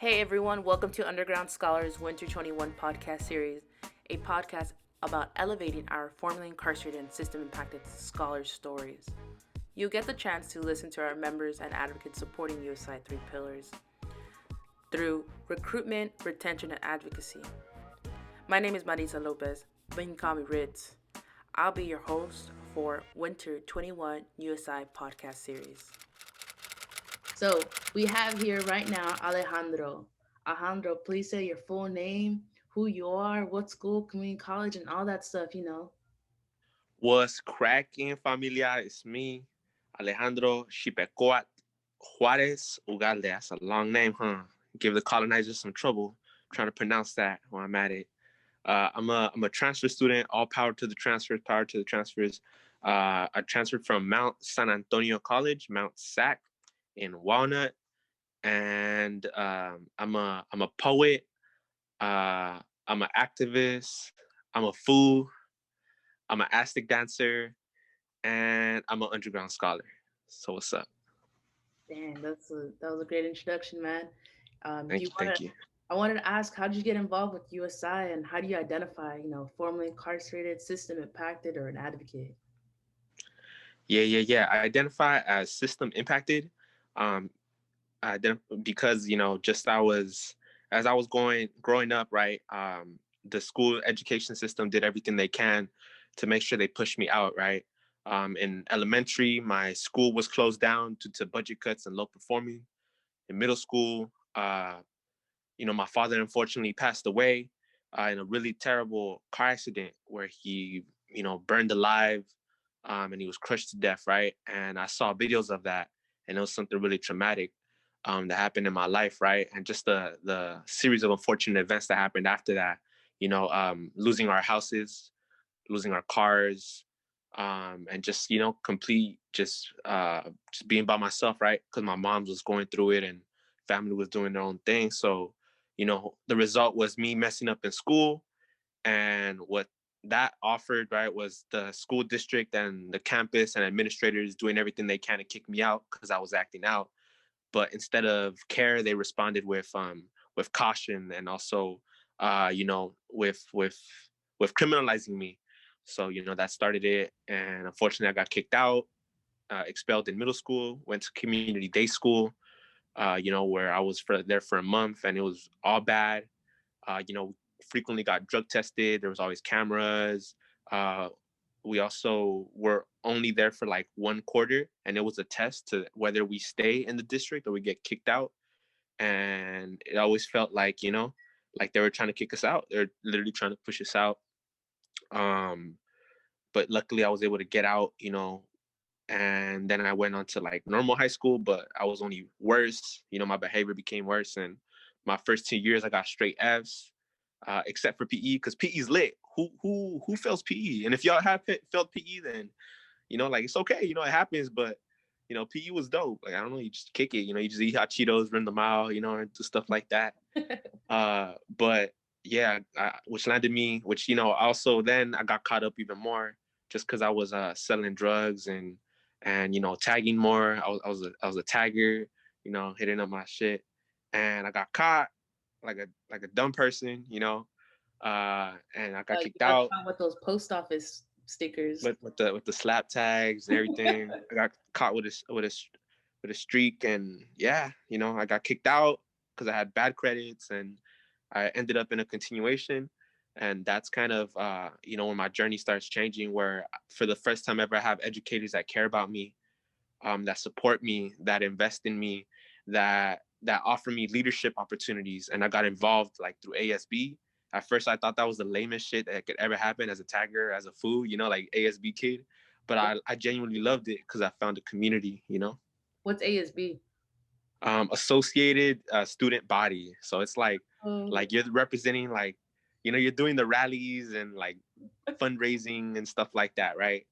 Hey everyone, welcome to Underground Scholars Winter 21 podcast series, a podcast about elevating our formerly incarcerated and system impacted scholars' stories. You'll get the chance to listen to our members and advocates supporting USI 3 pillars through recruitment, retention, and advocacy. My name is Marisa Lopez, but you can call me Ritz. I'll be your host for Winter 21 USI podcast series. So we have here right now Alejandro. Alejandro, please say your full name, who you are, what school, community college, and all that stuff. What's cracking, familia? It's me, Alejandro Chipecoat Juarez Ugalde. That's a long name, huh? Give the colonizers some trouble trying to pronounce that while I'm at it. I'm a transfer student. All power to the transfers. Power to the transfers. I transferred from Mount San Antonio College, Mount SAC, in Walnut, and I'm a poet. I'm an activist. I'm a fool. I'm an Aztec dancer, and I'm an underground scholar. So what's up? Damn, that was a great introduction, man. Do Thank you you, want thank to? you. I wanted to ask, how did you get involved with USI, and how do you identify, formerly incarcerated, system impacted, or an advocate? Yeah. I identify as system impacted, um, because just as I was going growing up, right. The school education system did everything they can to make sure they pushed me out, right. In elementary, my school was closed down due to budget cuts and low performing. In middle school, my father unfortunately passed away in a really terrible car accident where he, burned alive, and he was crushed to death, right? And I saw videos of that, and it was something really traumatic that happened in my life, right? And just the series of unfortunate events that happened after that, losing our houses, losing our cars, and just complete just being by myself, right? Because my mom was going through it and family was doing their own thing. So the result was me messing up in school, and what that offered, right, was the school district and the campus and administrators doing everything they can to kick me out because I was acting out. But instead of care, they responded with caution, and also with criminalizing me. So that started it, and unfortunately, I got kicked out, expelled in middle school, went to community day school, where I was there for a month, and it was all bad. Frequently got drug tested. There was always cameras. Uh, we also were only there for like 1 quarter, and it was a test to whether we stay in the district or we get kicked out. And it always felt like they were trying to kick us out. They're literally trying to push us out. Um, but luckily, I was able to get out, and then I went on to like normal high school, but I was only worse. My behavior became worse, and my first 2 years I got straight Fs, except for PE, because PE's lit. Who fails PE? And if y'all have failed PE, then like it's okay. It happens, but PE was dope. Like I don't know, you just kick it. You just eat hot Cheetos, run the mile, and do stuff like that. But yeah, which landed me, which also then I got caught up even more just because I was selling drugs and tagging more. I was a tagger, hitting up my shit, and I got caught like a dumb person, and I got You kicked got out caught with those post office stickers. with the slap tags and everything. I got caught with a streak, and yeah, I got kicked out because I had bad credits, and I ended up in a continuation. And that's kind of when my journey starts changing, where for the first time ever I have educators that care about me, that support me, that invest in me, that offer me leadership opportunities. And I got involved like through ASB. At first, I thought that was the lamest shit that could ever happen as a tagger, as a fool, like ASB kid. But I genuinely loved it because I found a community, What's ASB? Associated student body. So it's Oh, like you're representing like, you're doing the rallies and like fundraising and stuff like that, right?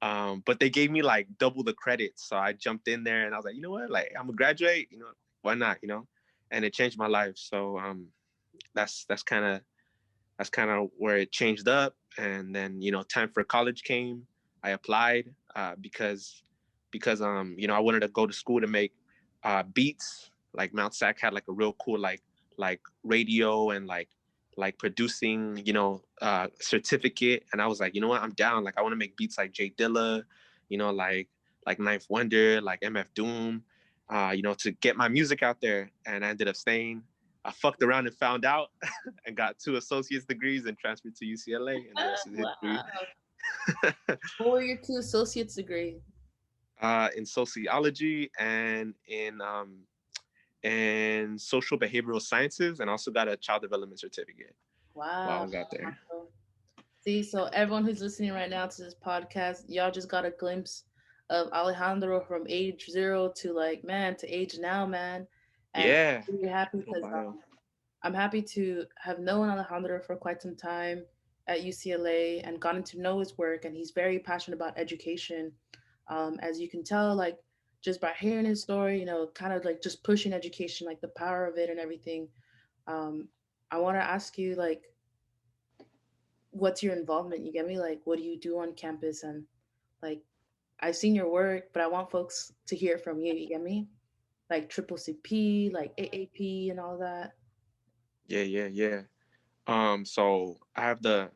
But they gave me like double the credits. So I jumped in there and I was like, you know what? Like I'm gonna graduate, why not, And it changed my life. So that's kind of where it changed up. And then, time for college came. I applied because I wanted to go to school to make beats. Like Mount Sac had like a real cool like like radio and like producing, certificate. And I was like, you know what, I'm down. Like I want to make beats like Jay Dilla, like Ninth Wonder, like MF Doom, to get my music out there. And I ended up staying. I fucked around and found out and got 2 associate's degrees and transferred to UCLA, and the rest is history. Wow. What were your two associate's degree? In sociology and in social behavioral sciences, and also got a child development certificate while I Wow. was out there. See, so everyone who's listening right now to this podcast, y'all just got a glimpse of Alejandro from age 0 to like, man, to age now, man. And Yeah. I'm really happy Beautiful because bio. I'm happy to have known Alejandro for quite some time at UCLA and gotten to know his work. And he's very passionate about education. As you can tell, like just by hearing his story, kind of like just pushing education, like the power of it and everything. Um, I want to ask you, like, what's your involvement? You get me? Like, what do you do on campus? And like, I've seen your work, but I want folks to hear it from you. You get me? Like triple CP, like AAP, and all that. Yeah, yeah, yeah. So I have the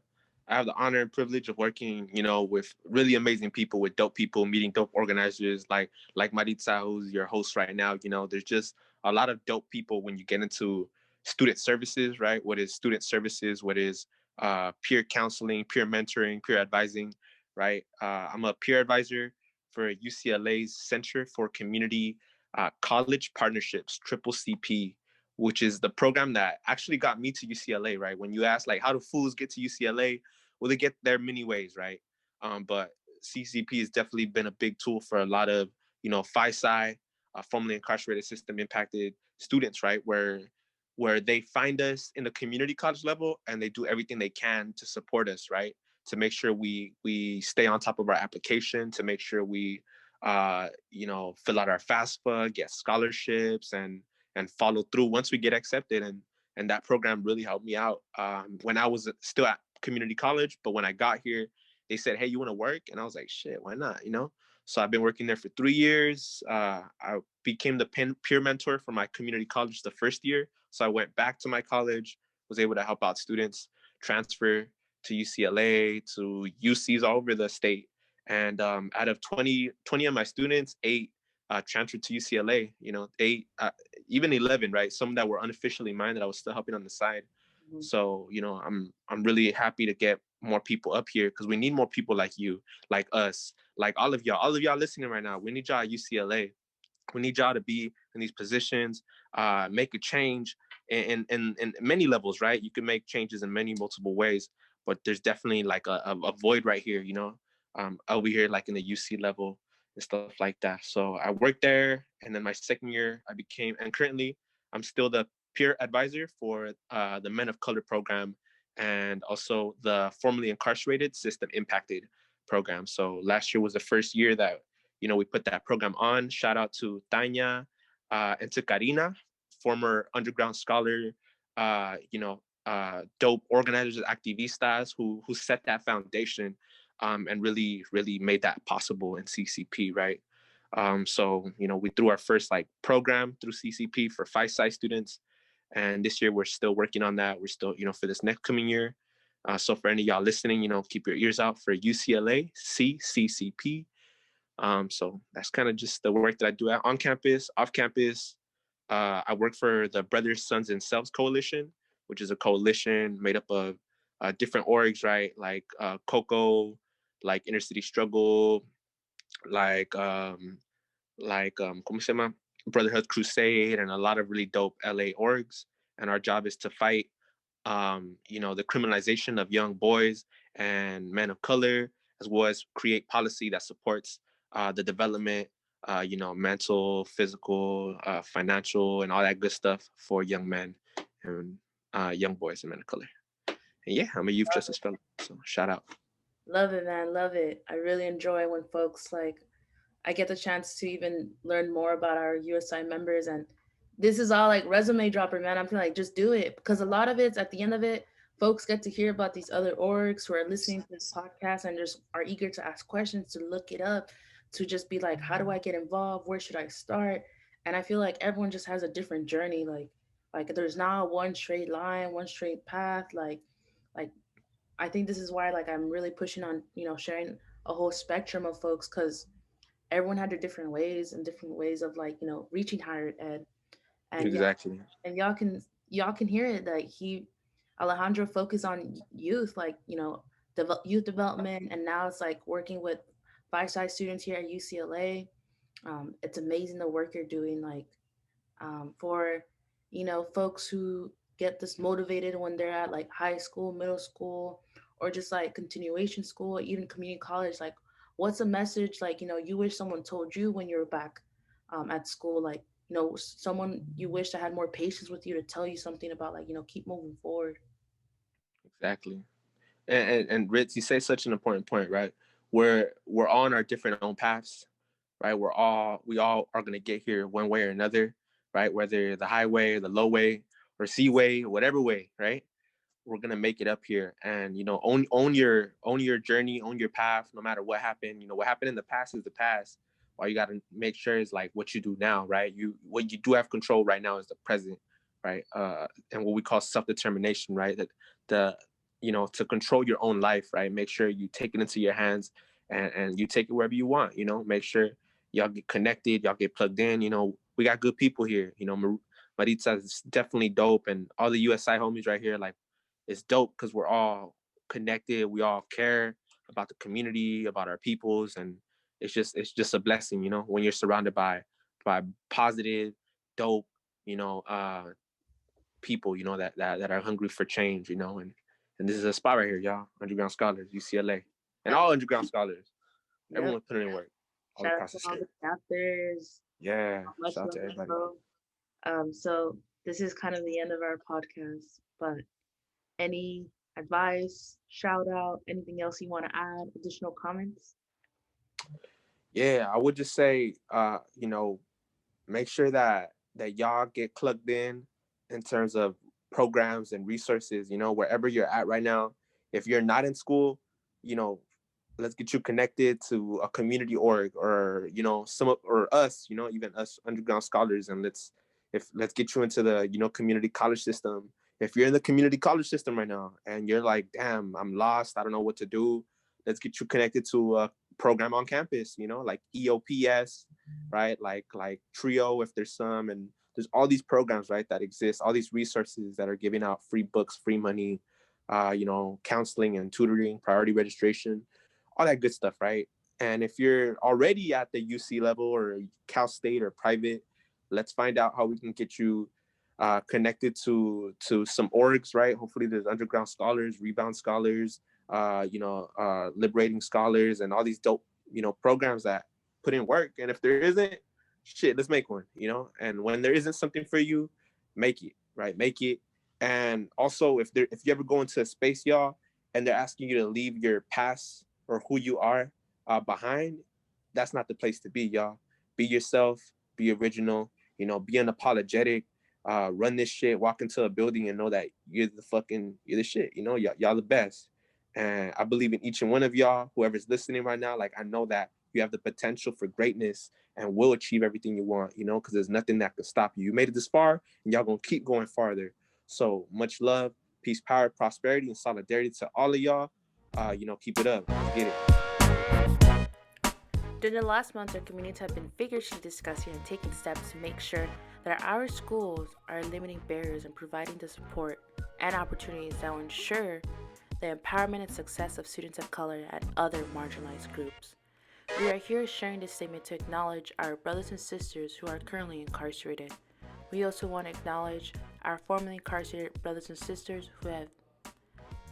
honor and privilege of working, with really amazing people, with dope people, meeting dope organizers like Maritza, who's your host right now. There's just a lot of dope people when you get into student services, right? What is student services? What is peer counseling, peer mentoring, peer advising, right? I'm a peer advisor for UCLA's Center for Community College Partnerships, Triple CP, which is the program that actually got me to UCLA, right? When you ask like how do fools get to UCLA, well, they get there many ways, right? But CCP has definitely been a big tool for a lot of FISI, formerly incarcerated system impacted students, right? Where they find us in the community college level and they do everything they can to support us, right? To make sure we stay on top of our application, to make sure we fill out our FAFSA, get scholarships, and follow through once we get accepted. And that program really helped me out when I was still at community college. But when I got here, they said, "Hey, you want to work?" And I was like, "Shit, why not?" So I've been working there for 3 years. I became the peer mentor for my community college the first year. So I went back to my college, was able to help out students transfer to UCLA, to UCs all over the state. And out of 20 of my students, 8 transferred to UCLA. 8, even 11, right? Some that were unofficially mine that I was still helping on the side. Mhm. So I'm really happy to get more people up here because we need more people like you, like us, like all of y'all listening right now. We need y'all at UCLA. We need y'all to be in these positions, make a change in many levels, right? You can make changes in many multiple ways, but there's definitely like a void right here, over here, like in the UC level and stuff like that. So I worked there, and then my second year, and currently, I'm still the peer advisor for the Men of Color program and also the formerly incarcerated system impacted program. So last year was the first year that we put that program on. Shout out to Tanya and to Karina, former underground scholar, dope organizers, activistas who set that foundation and really, really made that possible in CCP, right? So, we threw our first like program through CCP for FISI students. And this year we're still working on that. We're still, for this next coming year. So for any of y'all listening, keep your ears out for UCLA CCCP. So that's kind of just the work that I do on campus, off campus. I work for the Brothers, Sons, and Selves Coalition, which is a coalition made up of different orgs, right? Like Coco, like Inner City Struggle, like ¿cómo se llama? Brotherhood Crusade, and a lot of really dope LA orgs. And our job is to fight the criminalization of young boys and men of color, as well as create policy that supports the development, mental, physical, financial, and all that good stuff for young men and young boys and men of color. And yeah, I'm a youth justice fellow, so shout out. Love it, man. Love it. I really enjoy when folks like I get the chance to even learn more about our USI members. And this is all like resume dropper, man. I'm feeling like just do it because a lot of it's at the end of it, folks get to hear about these other orgs who are listening to this podcast and just are eager to ask questions, to look it up, to just be like, how do I get involved? Where should I start? And I feel like everyone just has a different journey. Like Like there's not one straight line, one straight path. Like I think this is why like I'm really pushing on sharing a whole spectrum of folks because everyone had their different ways and different ways of like reaching higher ed. And yeah, Exactly. and y'all can hear it that he Alejandro focused on youth, like youth development, and now it's like working with five-side students here at UCLA. It's amazing the work you're doing, like for folks who get this motivated when they're at like high school, middle school, or just like continuation school, even community college. Like, what's a message like you wish someone told you when you were back at school? Like, someone you wish that had more patience with you to tell you something about like keep moving forward. Exactly. And Ritz, you say such an important point, right? We're all on our different own paths, right? We all are gonna get here one way or another, right? Whether the highway, the low way, or seaway, whatever way, right? We're gonna make it up here, and own your journey, own your path, no matter what happened. What happened in the past is the past. All you gotta make sure is like what you do now, right? What you do have control right now is the present, right? And what we call self determination, right? That the to control your own life, right? Make sure you take it into your hands, and you take it wherever you want. Make sure y'all get connected, y'all get plugged in. We got good people here. Maritza is definitely dope, and all the USI homies right here, like, it's dope because we're all connected. We all care about the community, about our peoples, and it's just a blessing, when you're surrounded by positive, dope, you know, uh, people, that are hungry for change, and this is a spot right here, y'all. Underground Scholars, UCLA, and Yep. all underground scholars. Yep. Everyone putting in work all Shout out across to the all state. the chapters. Yeah, Much shout out love, to everybody. bro. So this is kind of the end of our podcast, but any advice, shout out, anything else you want to add, additional comments? Yeah, I would just say, make sure that y'all get plugged in terms of programs and resources, wherever you're at right now. If you're not in school, you know let's get you connected to a community org, or or us, even us underground scholars, and let's get you into the community college system. If you're in the community college system right now and you're like, damn, I'm lost, I don't know what to do, let's get you connected to a program on campus, like EOPS, right? Like Trio, if there's some, and there's all these programs, right, that exist, all these resources that are giving out free books, free money, counseling and tutoring, priority registration, all that good stuff, right? And if you're already at the UC level or Cal State or private, let's find out how we can get you connected to some orgs, right? Hopefully, there's underground scholars, rebound scholars, liberating scholars, and all these dope programs that put in work. And if there isn't, shit, let's make one. And when there isn't something for you, make it, right? Make it. And also, if you ever go into a space, y'all, and they're asking you to leave your past or who you are behind, that's not the place to be, y'all. Be yourself, be original, be unapologetic. Run this shit, walk into a building and know that you're the shit, y'all the best. And I believe in each and one of y'all, whoever's listening right now. Like, I know that you have the potential for greatness and will achieve everything you want, because there's nothing that can stop you. You made it this far, and y'all gonna keep going farther. So much love, peace, power, prosperity, and solidarity to all of y'all. Keep it up. Let's get it. During the last month, our communities have been vigorously discussing and taking steps to make sure that our schools are eliminating barriers and providing the support and opportunities that will ensure the empowerment and success of students of color and other marginalized groups. We are here sharing this statement to acknowledge our brothers and sisters who are currently incarcerated. We also want to acknowledge our formerly incarcerated brothers and sisters who have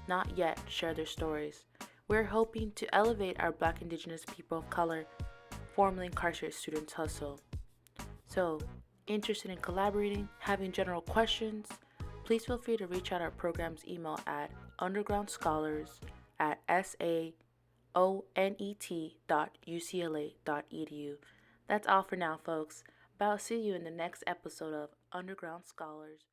not yet shared their stories. We're hoping to elevate our Black, Indigenous people of color, formerly incarcerated students hustle. So, interested in collaborating, having general questions, please feel free to reach out our program's email at undergroundscholars@saonet.ucla.edu. That's all for now, folks. But I'll see you in the next episode of Underground Scholars.